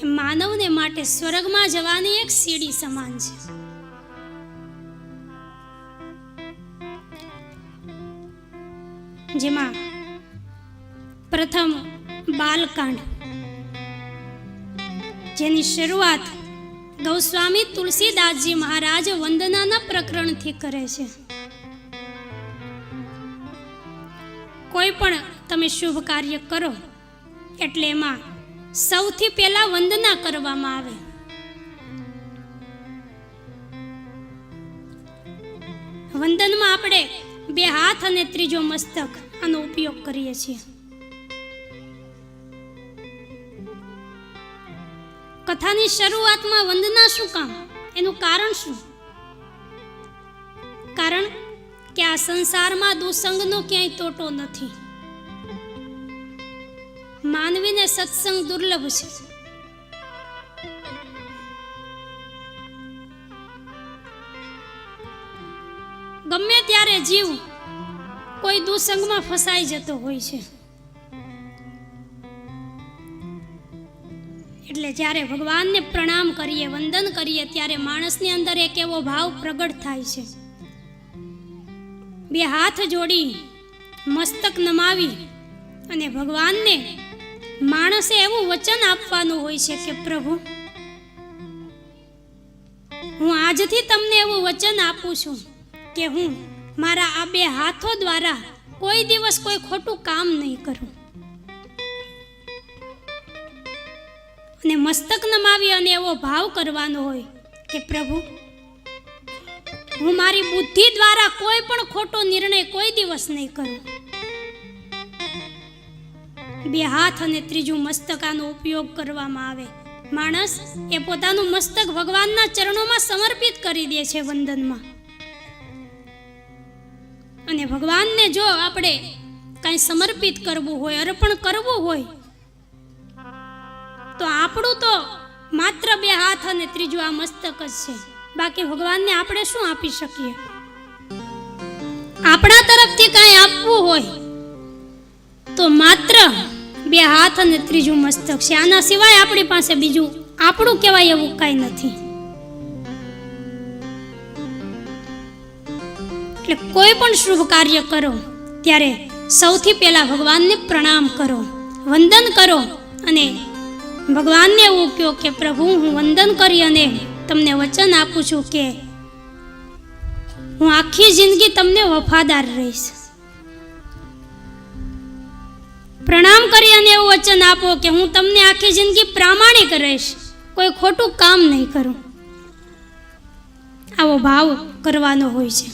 એ માનવને માટે સ્વર્ગમાં જવાની એક સીડી સમાન છે. જેમાં પ્રથમ બાલકાંડ, જેની શરૂઆત ગૌસ્વામી તુલસીદાસજી મહારાજ વંદનાના પ્રકરણથી કરે છે. કોઈ પણ તમે શુભ કાર્ય કરો એટલે એમાં સૌથી પહેલા વંદના કરવામાં આવે. વંદનમાં આપણે 2 હાથ અને ત્રીજો મસ્તક આનો ઉપયોગ કરીએ છીએ. કથાની શરૂઆતમાં વંદના શું કામ? એનું કારણ શું? કારણ કે આ સંસારમાં દુસંગનો ક્યાંય તોટો નથી. માનવીને સત્સંગ દુર્લભ છે. ગમે ત્યારે જીવ કોઈ દુસંગમાં ફસાઈ જતો હોય છે. એટલે જ્યારે ભગવાનને પ્રણામ કરીએ, વંદન કરીએ, ત્યારે માણસની અંદર એક એવો ભાવ પ્રગટ થાય છે. 2 હાથ જોડી, મસ્તક નમાવી અને ભગવાનને માણસે એવું વચન આપવાનું હોય છે કે પ્રભુ, હું આજથી તમને એવું વચન આપું છું કે હું મારા આ 2 હાથો દ્વારા કોઈ દિવસ કોઈ ખોટું કામ નહીં કરું. અને મસ્તક નમાવી અને એવો ભાવ કરવાનો હોય કે પ્રભુ, હું મારી બુદ્ધિ દ્વારા કોઈ પણ ખોટો નિર્ણય કોઈ દિવસ નહીં કરું. 2 હાથ અને ત્રીજું મસ્તકાનો ઉપયોગ કરવામાં આવે. માણસ એ પોતાનું મસ્તક ભગવાનના ચરણોમાં સમર્પિત કરી દે છે વંદનમાં. અને ભગવાનને જો આપણે કંઈ સમર્પિત કરવું હોય, અર્પણ કરવું હોય, તો આપણું તો માત્ર 2 હાથ અને ત્રીજું આ મસ્તક જ છે. બાકી ભગવાનને આપણે શું આપી શકીએ? આપણા તરફથી કંઈ આપવું હોય તો માત્ર 2 હાથ અને ત્રીજું મસ્તક છે. આના સિવાય આપણી પાસે બીજું આપણું કહેવાય એવું કાંઈ નથી. એટલે કોઈ પણ શુભ કાર્ય કરો ત્યારે સૌથી પહેલા ભગવાનને પ્રણામ કરો, વંદન કરો અને ભગવાનને એવું કહો કે પ્રભુ, હું વંદન કરી અને તમને વચન આપું છું કે હું આખી જિંદગી તમને વફાદાર રહીશ. પ્રણામ કરી અને એવું વચન આપો કે હું તમને આખી જિંદગી પ્રામાણિક રહીશ, કોઈ ખોટું કામ નહીં કરું. આવો ભાવ કરવાનો હોય છે.